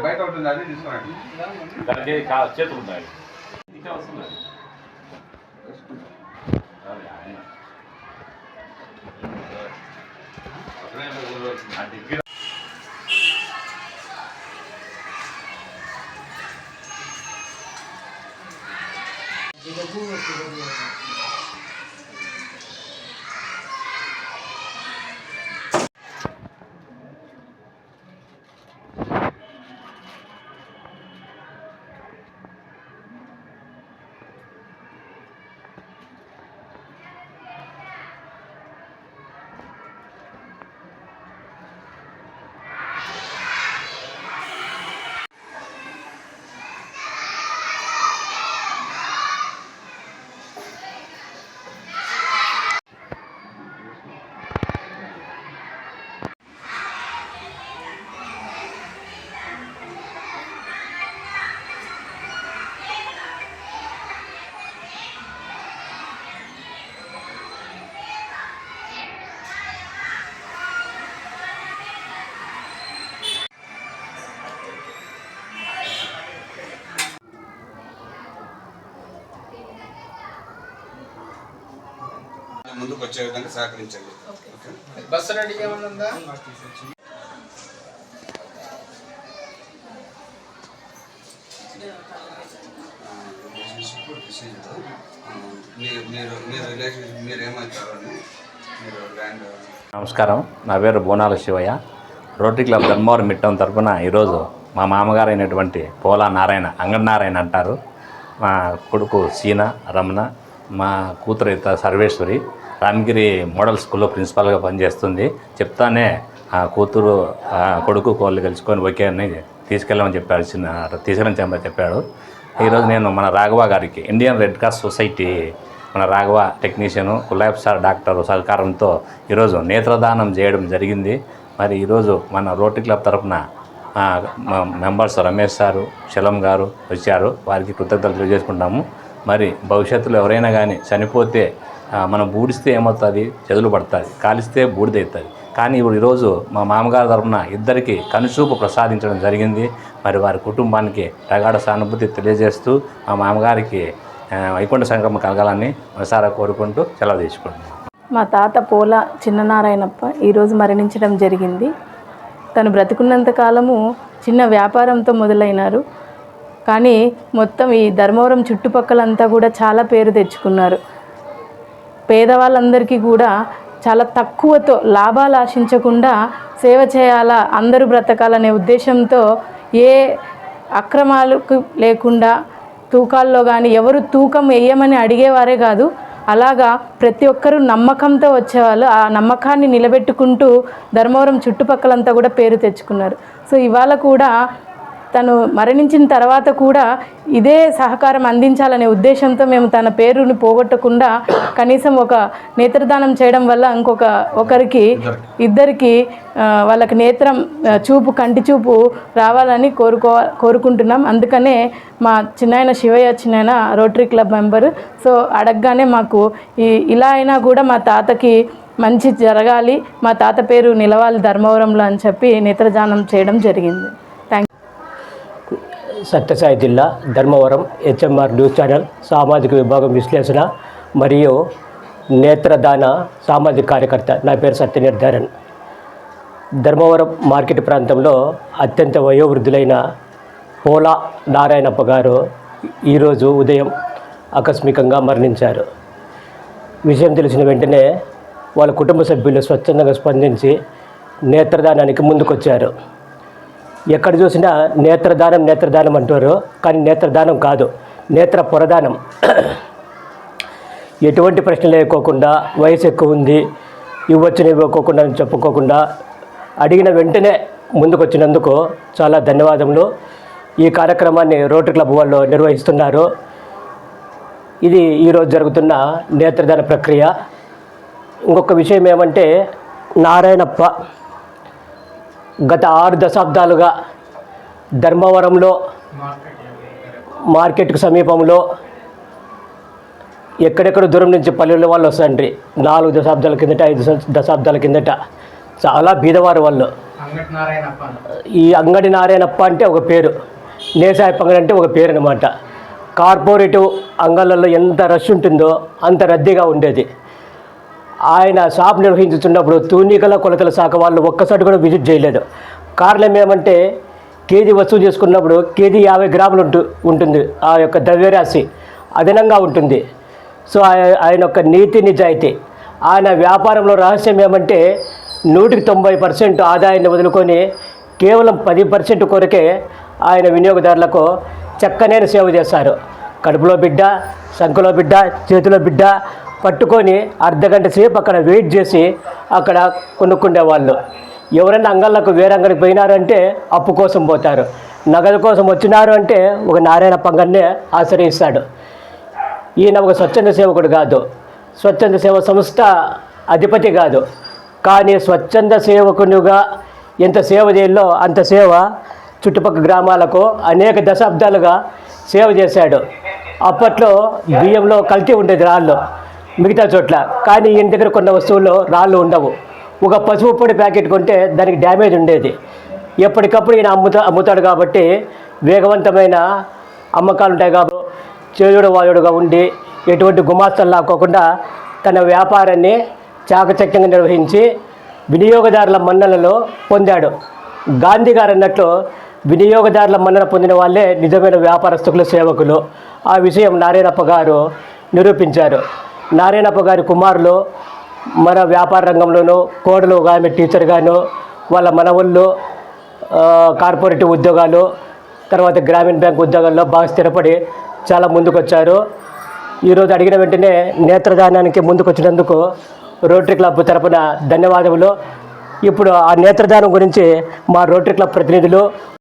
బయట ఉంటుంది అది తీసుకోండి. చేతులు ఉంటాయి ఇంకా వస్తుంది. ముందుకు వచ్చే విధంగా సహకరించండి. బస్సు రెడీ ఏమన్నా నమస్కారం, నా పేరు బోనాల శివయ్య. రోటరీ క్లబ్ ధర్మవరం మిట్టం తరఫున ఈరోజు మా మామగారు అయినటువంటి పోలా నారాయణ, అంగడి నారాయణ అంటారు, మా కొడుకు సీనా రమణ, మా కూతురు సర్వేశ్వరి రామగిరి మోడల్ స్కూల్లో ప్రిన్సిపాల్గా పనిచేస్తుంది. చెప్తానే కూతురు కొడుకు కోళ్ళు కలుసుకొని ఓకే అని తీసుకెళ్ళమని చెప్పాడు, తీసుకెళ్ళని చెప్పాడు. ఈరోజు నేను మన రాఘవ గారికి ఇండియన్ రెడ్ క్రాస్ సొసైటీ మన Raghava technician gulab sir doctor సహకారంతో ఈరోజు నేత్రదానం చేయడం జరిగింది. మరి ఈరోజు మన రోటరీ క్లబ్ తరఫున మెంబర్స్ రమేష్ సారు, శలం గారు వచ్చారు. వారికి కృతజ్ఞతలు తెలియజేసుకుంటాము. మరి భవిష్యత్తులో ఎవరైనా కానీ చనిపోతే మనం బూడిస్తే ఏమవుతుంది, చెదులు పడుతుంది, కాలిస్తే బూడిదవుతుంది. కానీ ఇప్పుడు ఈరోజు మా మామగారి తరఫున ఇద్దరికి కనుచూపు ప్రసాదించడం జరిగింది. మరి వారి కుటుంబానికి ప్రగాఢ సానుభూతి తెలియజేస్తూ మా మామగారికి వైకుంఠ సంక్రమణ కలగాలని మనసారా కోరుకుంటూ సెలవు తీసుకుంటున్నాం. మా తాత పోల చిన్ననారాయణప్ప ఈరోజు మరణించడం జరిగింది. తను బ్రతికున్నంత కాలము చిన్న వ్యాపారంతో మొదలైనారు. కానీ మొత్తం ఈ ధర్మవరం చుట్టుపక్కలంతా కూడా చాలా పేరు తెచ్చుకున్నారు. పేదవాళ్ళందరికీ కూడా చాలా తక్కువతో లాభాలు ఆశించకుండా సేవ చేయాలా, అందరూ బ్రతకాలనే ఉద్దేశంతో ఏ అక్రమాలకు లేకుండా తూకాల్లో కానీ ఎవరు తూకం వేయమని అడిగేవారే కాదు, అలాగా ప్రతి ఒక్కరూ నమ్మకంతో వచ్చేవాళ్ళు. ఆ నమ్మకాన్ని నిలబెట్టుకుంటూ ధర్మవరం చుట్టుపక్కలంతా కూడా పేరు తెచ్చుకున్నారు. సో ఇవాళ కూడా తను మరణించిన తర్వాత కూడా ఇదే సహకారం అందించాలనే ఉద్దేశంతో మేము తన పేరుని పోగొట్టకుండా కనీసం ఒక నేత్రదానం చేయడం వల్ల ఒకరికి ఇద్దరికి వాళ్ళకి నేత్రం చూపు, కంటి చూపు రావాలని కోరుకుంటున్నాం. అందుకనే మా చిన్నాయన శివయ్య చిన్నాయన రోటరీ క్లబ్ మెంబరు. సో అడగగానే మాకు ఇలా అయినా కూడా మా తాతకి మంచి జరగాలి, మా తాత పేరు నిలవాలి ధర్మవరంలో అని చెప్పి నేత్రదానం చేయడం జరిగింది. సత్యసాయి జిల్లా ధర్మవరం హెచ్ఎంఆర్ న్యూస్ ఛానల్ సామాజిక విభాగం విశ్లేషణ మరియు నేత్రదాన సామాజిక కార్యకర్త. నా పేరు సత్యనిర్ధారణ. ధర్మవరం మార్కెట్ ప్రాంతంలో అత్యంత వయోవృద్ధులైన పోలా నారాయణప్ప గారు ఈరోజు ఉదయం ఆకస్మికంగా మరణించారు. విషయం తెలిసిన వెంటనే వాళ్ళ కుటుంబ సభ్యులు స్వచ్ఛందంగా స్పందించి నేత్రదానానికి ముందుకొచ్చారు. ఎక్కడ చూసినా నేత్రదానం అంటారు, కానీ నేత్రదానం కాదు, నేత్ర పొరదానం. ఎటువంటి ప్రశ్న లేకోకుండా, వయసు ఎక్కువ ఉంది, ఇవ్వచ్చుని ఇవ్వకోకుండా అని చెప్పుకోకుండా అడిగిన వెంటనే ముందుకొచ్చినందుకు చాలా ధన్యవాదములు. ఈ కార్యక్రమాన్ని రోటరీ క్లబ్ వాళ్ళు నిర్వహిస్తున్నారు. ఇది ఈరోజు జరుగుతున్న నేత్రదాన ప్రక్రియ. ఇంకొక విషయం ఏమంటే, నారాయణప్ప గత 6 దశాబ్దాలుగా ధర్మవరంలో మార్కెట్కు సమీపంలో ఎక్కడెక్కడ దూరం నుంచి పల్లెల వాళ్ళు వస్తాండ్రి. 4 దశాబ్దాల కిందట, 5 దశాబ్దాల కిందట చాలా బీదవారు వాళ్ళు. ఈ అంగడి నారాయణప్ప అంటే ఒక పేరు, నేసాయప్ప అంగడి అంటే ఒక పేరు అనమాట. కార్పొరేటివ్ అంగళ్ళల్లో ఎంత రష్ ఉంటుందో అంత రద్దీగా ఉండేది. ఆయన షాప్ నిర్వహించుతున్నప్పుడు తూనికల కొలతల శాఖ వాళ్ళు ఒక్కసారి కూడా విజిట్ చేయలేదు. కారణం ఏమంటే, కేజీ వసూలు చేసుకున్నప్పుడు కేజీ 50 గ్రాములు ఉంటుంది. ఆ యొక్క ద్రవ్యరాశి అదనంగా ఉంటుంది. సో ఆయన యొక్క నీతి నిజాయితీ, ఆయన వ్యాపారంలో రహస్యం ఏమంటే 100% ఆదాయాన్ని వదులుకొని కేవలం 10% కొరకే ఆయన వినియోగదారులకు చక్కనైన సేవ చేశారు. కడుపులో బిడ్డ, సంఖలో బిడ్డ, చేతిలో బిడ్డ పట్టుకొని అర్ధగంట సేపు అక్కడ వెయిట్ చేసి అక్కడ కొనుక్కునేవాళ్ళు. ఎవరైనా అంగళ్ళకు వేరే అంగడికి పోయినారంటే అప్పు కోసం పోతారు, నగదు కోసం వచ్చినారు అంటే ఒక నారాయణప్ప అంగడినే ఆశ్రయిస్తాడు. ఈయన ఒక స్వచ్ఛంద సేవకుడు కాదు, స్వచ్ఛంద సేవ సంస్థ అధిపతి కాదు, కానీ స్వచ్ఛంద సేవకునిగా ఎంత సేవ చేయాలో అంత సేవ చుట్టుపక్కల గ్రామాలకు అనేక దశాబ్దాలుగా సేవ చేశాడు. అప్పట్లో బియ్యంలో కల్తీ ఉండేది రాళ్ళు మిగతా చోట్ల, కానీ ఈయన దగ్గర కొన్న వస్తువుల్లో రాళ్ళు ఉండవు. ఒక పసుపు పొడి ప్యాకెట్ కొంటే దానికి డ్యామేజ్ ఉండేది. ఎప్పటికప్పుడు ఈయన అమ్ముతాడు కాబట్టి వేగవంతమైన అమ్మకాలు ఉంటాయి. కాబట్టి చేయుడు వాయుడుగా ఉండి ఎటువంటి గుమాస్తలు లాక్కోకుండా తన వ్యాపారాన్ని చాకచక్యంగా నిర్వహించి వినియోగదారుల మన్ననలో పొందాడు. గాంధీ గారు అన్నట్లు వినియోగదారుల మన్నన పొందిన వాళ్ళే నిజమైన వ్యాపారస్తులు, సేవకులు. ఆ విషయం నారాయణప్ప గారు నిరూపించారు. నారాయణప్ప గారి కుమారులు మన వ్యాపార రంగంలోనూ, కోడలు ఆమె టీచర్గాను, వాళ్ళ మనవళ్ళు కార్పొరేటివ్ ఉద్యోగాలు, తర్వాత గ్రామీణ బ్యాంక్ ఉద్యోగాల్లో బాగా స్థిరపడి చాలా ముందుకొచ్చారు. ఈరోజు అడిగిన వెంటనే నేత్రదానానికి ముందుకొచ్చినందుకు రోటరీ క్లబ్ తరపున ధన్యవాదములు. ఇప్పుడు ఆ నేత్రదానం గురించి మా రోటరీ క్లబ్ ప్రతినిధులు